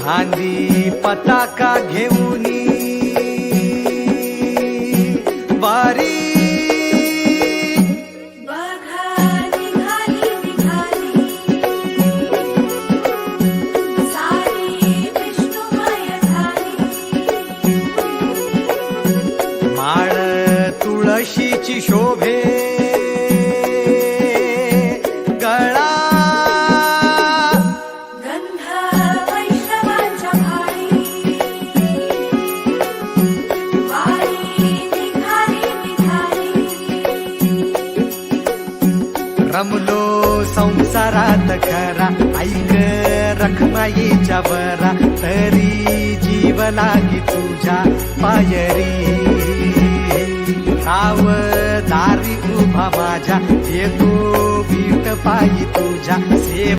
खांदी पताका घेऊनी वारी माळ तुळशीची शोभे गळा गंध वैष्णवांच्या भाळी वारी निघाली निघाली रमलो संसारात खरा ऐक रखमाईच्या बरा तरी जीव लागी तुझ्या पायरी साव दारी उभा माझ्या येतो बीट पायी तुझ्या सेवा